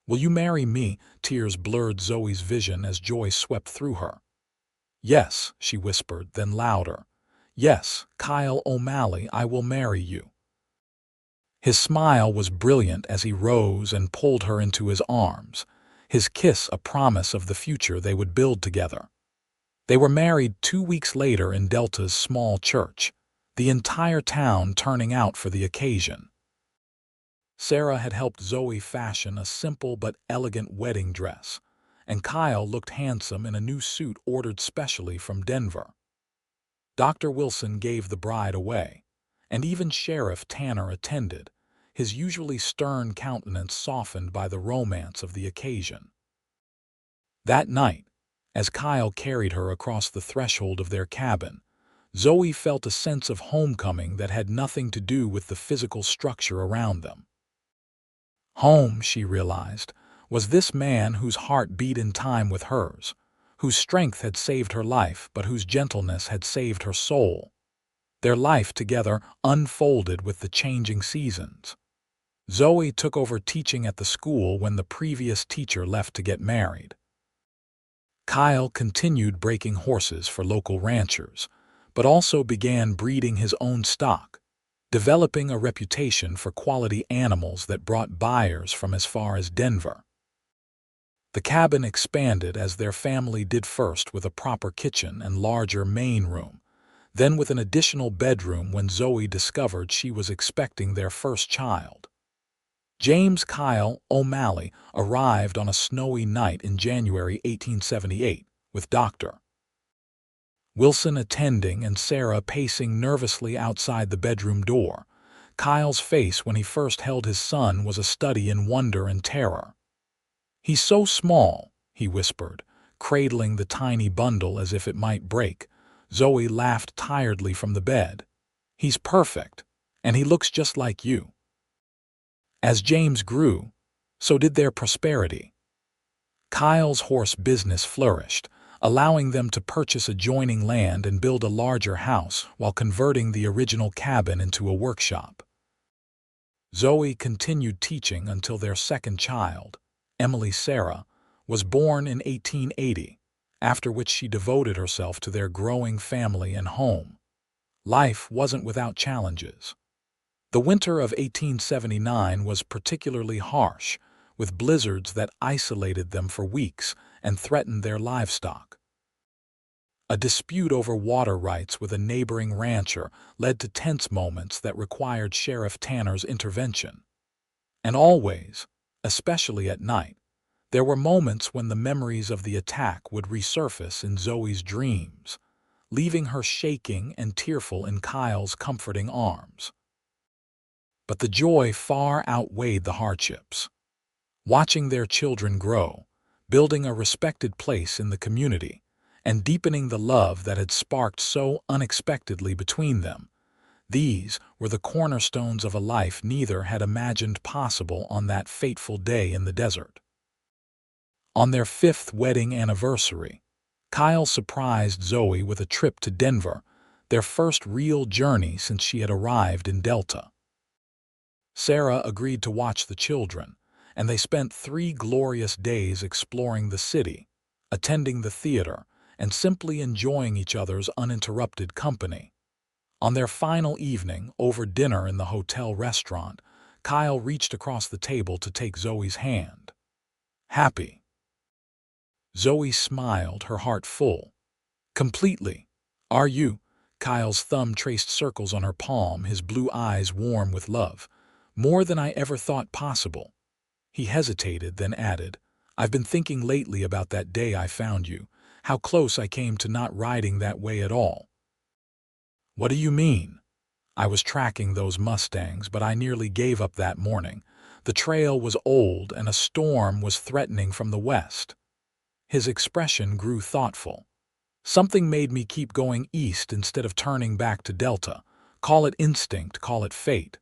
Will you marry me?" Tears blurred Zoey's vision as joy swept through her. "Yes," she whispered, then louder. "Yes, Kyle O'Malley, I will marry you." His smile was brilliant as he rose and pulled her into his arms, his kiss a promise of the future they would build together. They were married 2 weeks later in Delta's small church, the entire town turning out for the occasion. Sarah had helped Zoey fashion a simple but elegant wedding dress, and Kyle looked handsome in a new suit ordered specially from Denver. Dr. Wilson gave the bride away, and even Sheriff Tanner attended, his usually stern countenance softened by the romance of the occasion. That night, As Kyle carried her across the threshold of their cabin, Zoey felt a sense of homecoming that had nothing to do with the physical structure around them. Home, she realized, was this man whose heart beat in time with hers, whose strength had saved her life but whose gentleness had saved her soul. Their life together unfolded with the changing seasons. Zoey took over teaching at the school when the previous teacher left to get married. Kyle continued breaking horses for local ranchers, but also began breeding his own stock, developing a reputation for quality animals that brought buyers from as far as Denver. The cabin expanded as their family did, first with a proper kitchen and larger main room, then with an additional bedroom when Zoey discovered she was expecting their first child. James Kyle O'Malley arrived on a snowy night in January 1878, with Dr. Wilson attending and Sarah pacing nervously outside the bedroom door. Kyle's face when he first held his son was a study in wonder and terror. "He's so small," he whispered, cradling the tiny bundle as if it might break. Zoey laughed tiredly from the bed. "He's perfect, and he looks just like you." As James grew, so did their prosperity. Kyle's horse business flourished, allowing them to purchase adjoining land and build a larger house while converting the original cabin into a workshop. Zoey continued teaching until their second child, Emily Sarah, was born in 1880, after which she devoted herself to their growing family and home. Life wasn't without challenges. The winter of 1879 was particularly harsh, with blizzards that isolated them for weeks and threatened their livestock. A dispute over water rights with a neighboring rancher led to tense moments that required Sheriff Tanner's intervention. And always, especially at night, there were moments when the memories of the attack would resurface in Zoey's dreams, leaving her shaking and tearful in Kyle's comforting arms. But the joy far outweighed the hardships. Watching their children grow, building a respected place in the community, and deepening the love that had sparked so unexpectedly between them, these were the cornerstones of a life neither had imagined possible on that fateful day in the desert. On their 5th wedding anniversary, Kyle surprised Zoey with a trip to Denver, their first real journey since she had arrived in Delta. Sarah agreed to watch the children, and they spent 3 glorious days exploring the city, attending the theater, and simply enjoying each other's uninterrupted company. On their final evening, over dinner in the hotel restaurant, Kyle reached across the table to take Zoey's hand. "Happy?" Zoey smiled, her heart full. "Completely. Are you?" Kyle's thumb traced circles on her palm, his blue eyes warm with love. "More than I ever thought possible." He hesitated, then added, "I've been thinking lately about that day I found you, how close I came to not riding that way at all." "What do you mean?" "I was tracking those Mustangs, but I nearly gave up that morning. The trail was old and a storm was threatening from the west." His expression grew thoughtful. "Something made me keep going east instead of turning back to Delta. Call it instinct, call it fate."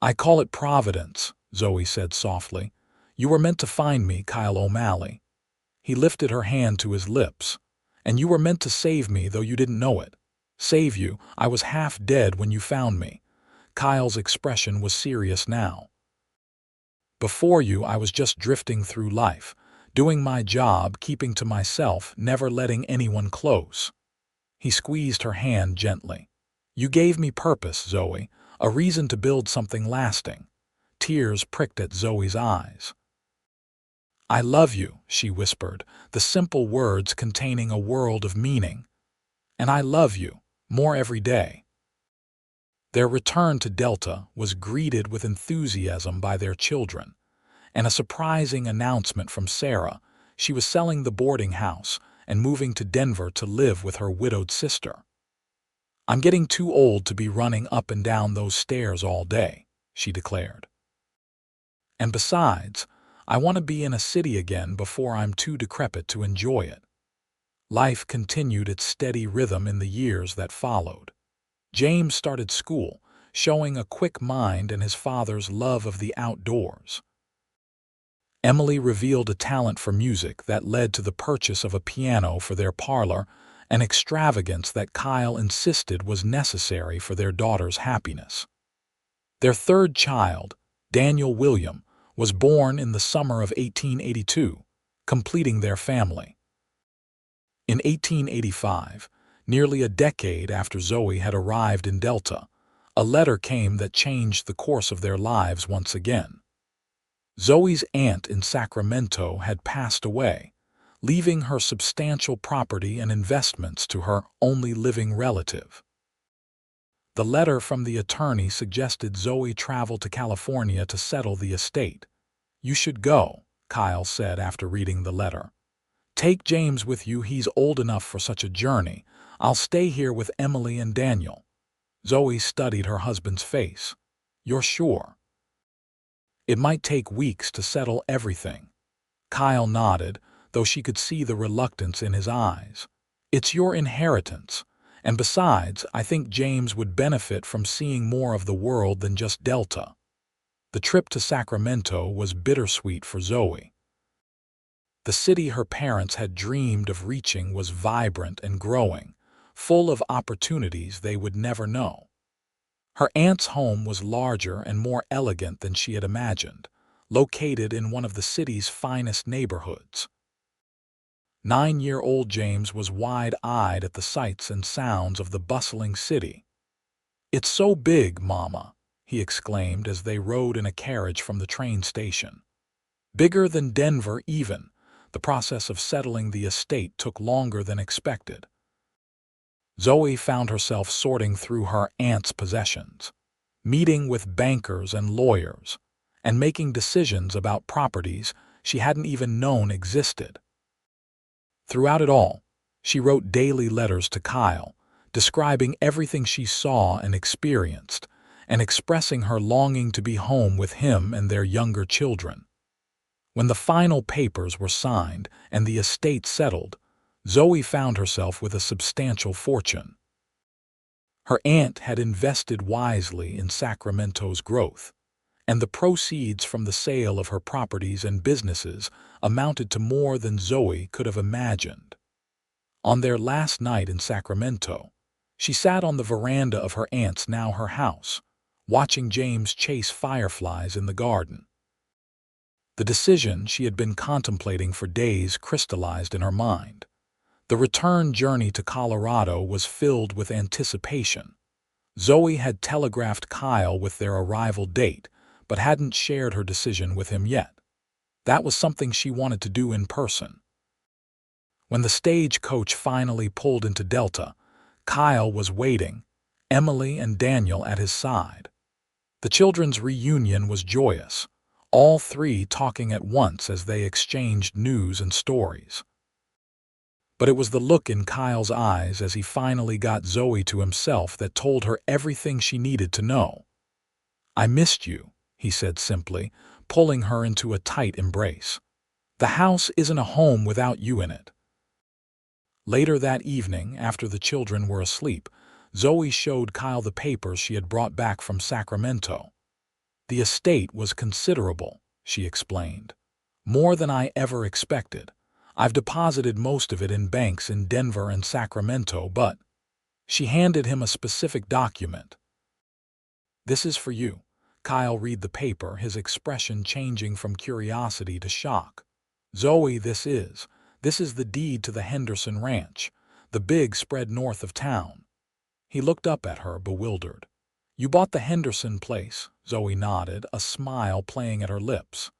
"I call it providence," Zoey said softly. "You were meant to find me, Kyle O'Malley." He lifted her hand to his lips. "And you were meant to save me, though you didn't know it." "Save you? I was half dead when you found me." Kyle's expression was serious now. "Before you, I was just drifting through life, doing my job, keeping to myself, never letting anyone close." He squeezed her hand gently. "You gave me purpose, Zoey, a reason to build something lasting." Tears pricked at Zoey's eyes. "I love you," she whispered, the simple words containing a world of meaning. "And I love you, more every day." Their return to Delta was greeted with enthusiasm by their children, and a surprising announcement from Sarah. She was selling the boarding house and moving to Denver to live with her widowed sister. "I'm getting too old to be running up and down those stairs all day," she declared. "And besides, I want to be in a city again before I'm too decrepit to enjoy it." Life continued its steady rhythm in the years that followed. James started school, showing a quick mind and his father's love of the outdoors. Emily revealed a talent for music that led to the purchase of a piano for their parlor, an extravagance that Kyle insisted was necessary for their daughter's happiness. Their third child, Daniel William, was born in the summer of 1882, completing their family. In 1885, nearly a decade after Zoey had arrived in Delta, a letter came that changed the course of their lives once again. Zoey's aunt in Sacramento had passed away, leaving her substantial property and investments to her only living relative. The letter from the attorney suggested Zoey travel to California to settle the estate. "You should go," Kyle said after reading the letter. "Take James with you, he's old enough for such a journey. I'll stay here with Emily and Daniel." Zoey studied her husband's face. "You're sure?" "It might take weeks to settle everything." Kyle nodded, though she could see the reluctance in his eyes. "It's your inheritance, and besides, I think James would benefit from seeing more of the world than just Delta." The trip to Sacramento was bittersweet for Zoey. The city her parents had dreamed of reaching was vibrant and growing, full of opportunities they would never know. Her aunt's home was larger and more elegant than she had imagined, located in one of the city's finest neighborhoods. 9-year-old James was wide-eyed at the sights and sounds of the bustling city. "It's so big, Mama," he exclaimed as they rode in a carriage from the train station. "Bigger than Denver even." The process of settling the estate took longer than expected. Zoey found herself sorting through her aunt's possessions, meeting with bankers and lawyers, and making decisions about properties she hadn't even known existed. Throughout it all, she wrote daily letters to Kyle, describing everything she saw and experienced, and expressing her longing to be home with him and their younger children. When the final papers were signed and the estate settled, Zoey found herself with a substantial fortune. Her aunt had invested wisely in Sacramento's growth, and the proceeds from the sale of her properties and businesses amounted to more than Zoey could have imagined. On their last night in Sacramento, she sat on the veranda of her aunt's now her house, watching James chase fireflies in the garden. The decision she had been contemplating for days crystallized in her mind. The return journey to Colorado was filled with anticipation. Zoey had telegraphed Kyle with their arrival date, but hadn't shared her decision with him yet. That was something she wanted to do in person. When the stagecoach finally pulled into Delta, Kyle was waiting, Emily and Daniel at his side. The children's reunion was joyous, all three talking at once as they exchanged news and stories. But it was the look in Kyle's eyes as he finally got Zoey to himself that told her everything she needed to know. "I missed you," he said simply, pulling her into a tight embrace. "The house isn't a home without you in it." Later that evening, after the children were asleep, Zoey showed Kyle the papers she had brought back from Sacramento. "The estate was considerable," she explained. "More than I ever expected. I've deposited most of it in banks in Denver and Sacramento, but—" She handed him a specific document. "This is for you." Kyle read the paper, his expression changing from curiosity to shock. "Zoey, this is the deed to the Henderson Ranch, the big spread north of town." He looked up at her, bewildered. "You bought the Henderson place?" Zoey nodded, a smile playing at her lips.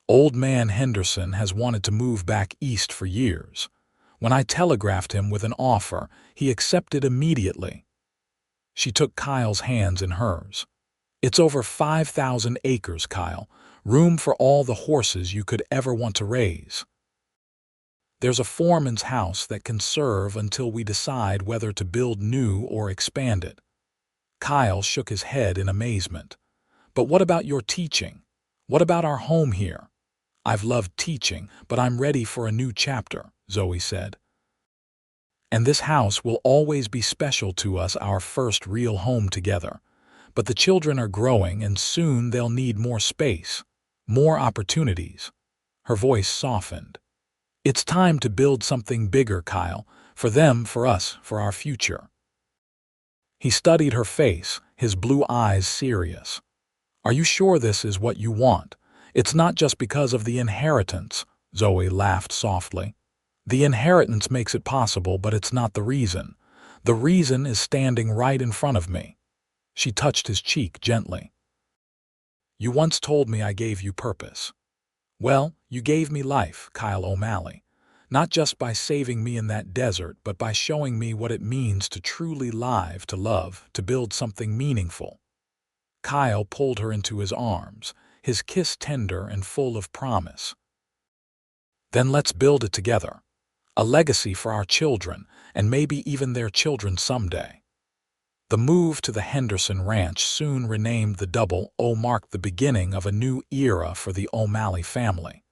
"Old man Henderson has wanted to move back east for years. When I telegraphed him with an offer, he accepted immediately." She took Kyle's hands in hers. "It's over 5,000 acres, Kyle, room for all the horses you could ever want to raise. There's a foreman's house that can serve until we decide whether to build new or expand it." Kyle shook his head in amazement. "But what about your teaching? What about our home here? I've loved teaching, but I'm ready for a new chapter, Zoe said. And this house will always be special to us, our first real home together. But the children are growing, and soon they'll need more space, more opportunities. Her voice softened. It's time to build something bigger, Kyle, for them, for us, for our future. He studied her face, his blue eyes serious. Are you sure this is what you want? It's not just because of the inheritance, Zoe laughed softly. The inheritance makes it possible, but it's not the reason. The reason is standing right in front of me. She touched his cheek gently. You once told me I gave you purpose. Well, you gave me life, Kyle O'Malley. Not just by saving me in that desert, but by showing me what it means to truly live, to love, to build something meaningful. Kyle pulled her into his arms, his kiss tender and full of promise. Then let's build it together. A legacy for our children, and maybe even their children someday. The move to the Henderson Ranch, soon renamed the Double O, marked the beginning of a new era for the O'Malley family.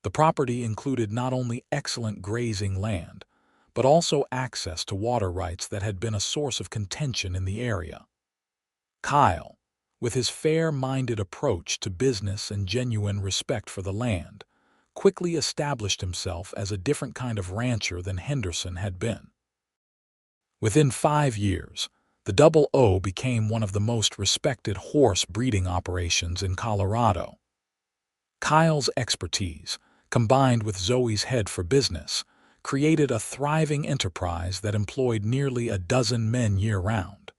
The property included not only excellent grazing land, but also access to water rights that had been a source of contention in the area. Kyle, with his fair-minded approach to business and genuine respect for the land, quickly established himself as a different kind of rancher than Henderson had been. Within 5 years, the Double O became one of the most respected horse breeding operations in Colorado. Kyle's expertise, combined with Zoe's head for business, created a thriving enterprise that employed nearly a dozen men year-round.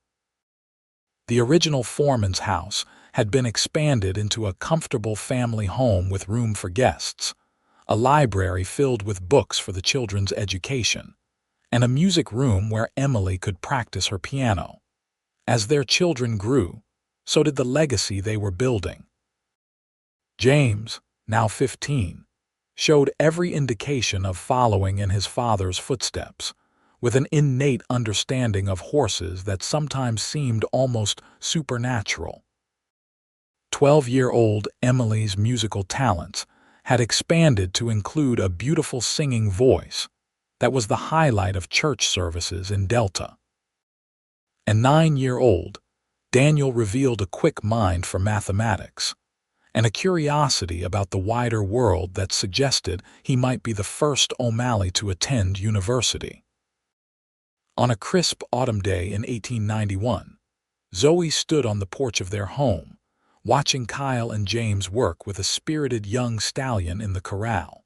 The original foreman's house had been expanded into a comfortable family home with room for guests, a library filled with books for the children's education, and a music room where Emily could practice her piano. As their children grew, so did the legacy they were building. James, now 15, showed every indication of following in his father's footsteps, with an innate understanding of horses that sometimes seemed almost supernatural. 12-year-old Emily's musical talents had expanded to include a beautiful singing voice that was the highlight of church services in Delta. And 9-year-old Daniel revealed a quick mind for mathematics and a curiosity about the wider world that suggested he might be the first O'Malley to attend university. On a crisp autumn day in 1891, Zoe stood on the porch of their home, watching Kyle and James work with a spirited young stallion in the corral.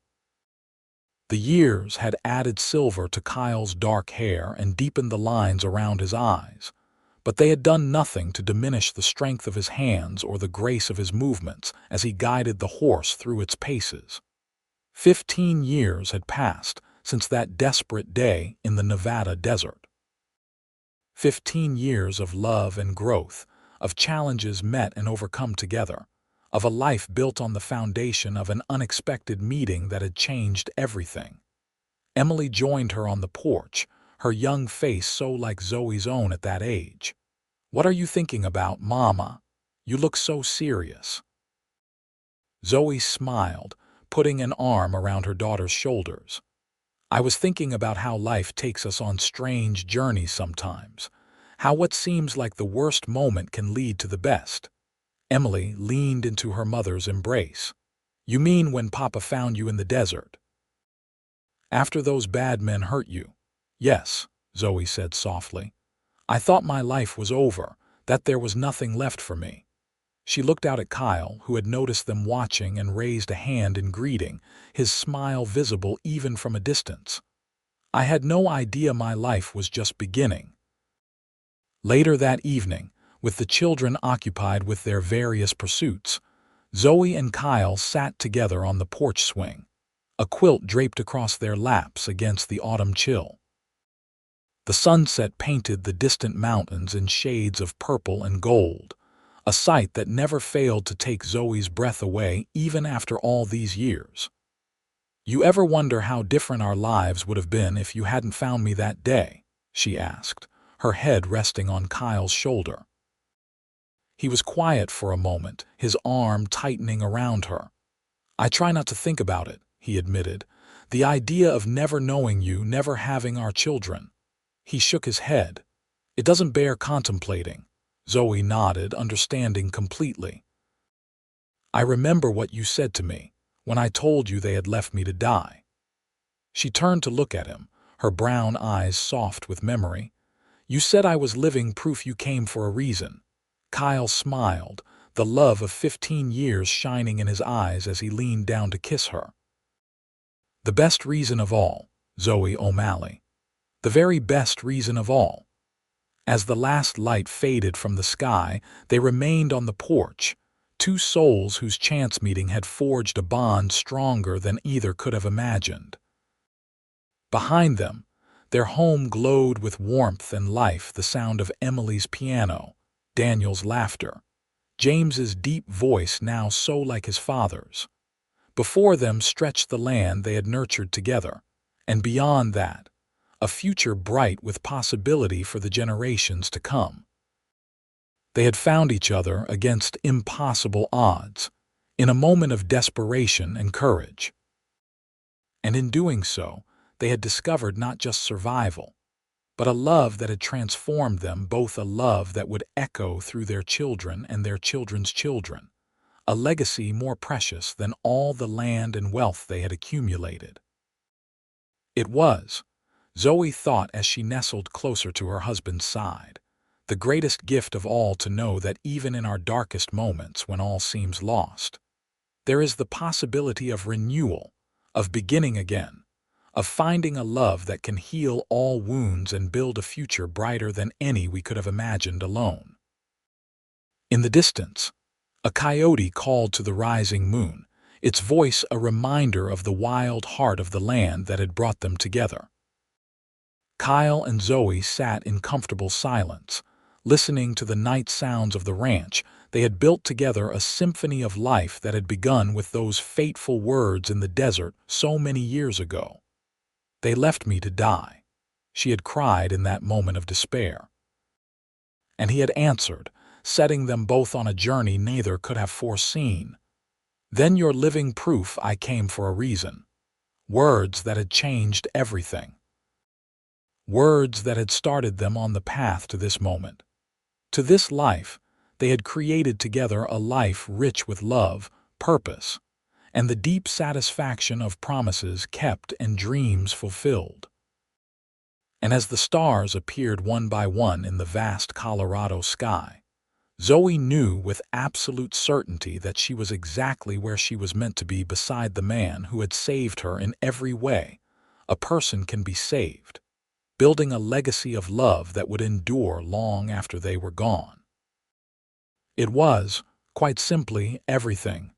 The years had added silver to Kyle's dark hair and deepened the lines around his eyes, but they had done nothing to diminish the strength of his hands or the grace of his movements as he guided the horse through its paces. 15 years had passed since that desperate day in the Nevada desert. 15 years of love and growth, of challenges met and overcome together, of a life built on the foundation of an unexpected meeting that had changed everything. Emily joined her on the porch, her young face so like Zoe's own at that age. "What are you thinking about, Mama? You look so serious." Zoe smiled, putting an arm around her daughter's shoulders. "I was thinking about how life takes us on strange journeys sometimes, how what seems like the worst moment can lead to the best." Emily leaned into her mother's embrace. "You mean when Papa found you in the desert? After those bad men hurt you?" "Yes," Zoe said softly. "I thought my life was over, that there was nothing left for me." She looked out at Kyle, who had noticed them watching and raised a hand in greeting, his smile visible even from a distance. "I had no idea my life was just beginning." Later that evening, with the children occupied with their various pursuits, Zoe and Kyle sat together on the porch swing, a quilt draped across their laps against the autumn chill. The sunset painted the distant mountains in shades of purple and gold, a sight that never failed to take Zoe's breath away even after all these years. "You ever wonder how different our lives would have been if you hadn't found me that day?" she asked, her head resting on Kyle's shoulder. He was quiet for a moment, his arm tightening around her. "I try not to think about it," he admitted. "The idea of never knowing you, never having our children." He shook his head. "It doesn't bear contemplating." Zoey nodded, understanding completely. "I remember what you said to me when I told you they had left me to die." She turned to look at him, her brown eyes soft with memory. "You said I was living proof you came for a reason." Kyle smiled, the love of 15 years shining in his eyes as he leaned down to kiss her. "The best reason of all, Zoey O'Malley. The very best reason of all." As the last light faded from the sky, they remained on the porch, two souls whose chance meeting had forged a bond stronger than either could have imagined. Behind them, their home glowed with warmth and life, the sound of Emily's piano, Daniel's laughter, James's deep voice now so like his father's. Before them stretched the land they had nurtured together, and beyond that, a future bright with possibility for the generations to come. They had found each other against impossible odds, in a moment of desperation and courage. And in doing so, they had discovered not just survival, but a love that had transformed them, both a love that would echo through their children and their children's children, a legacy more precious than all the land and wealth they had accumulated. It was, Zoey thought as she nestled closer to her husband's side, the greatest gift of all to know that even in our darkest moments when all seems lost, there is the possibility of renewal, of beginning again, of finding a love that can heal all wounds and build a future brighter than any we could have imagined alone. In the distance, a coyote called to the rising moon, its voice a reminder of the wild heart of the land that had brought them together. Kyle and Zoey sat in comfortable silence, listening to the night sounds of the ranch. They had built together a symphony of life that had begun with those fateful words in the desert so many years ago. "They left me to die," she had cried in that moment of despair. And he had answered, setting them both on a journey neither could have foreseen. "Then you're living proof I came for a reason." Words that had changed everything. Words that had started them on the path to this moment. To this life, they had created together a life rich with love, purpose, and the deep satisfaction of promises kept and dreams fulfilled. And as the stars appeared one by one in the vast Colorado sky, Zoey knew with absolute certainty that she was exactly where she was meant to be, beside the man who had saved her in every way a person can be saved, building a legacy of love that would endure long after they were gone. It was, quite simply, everything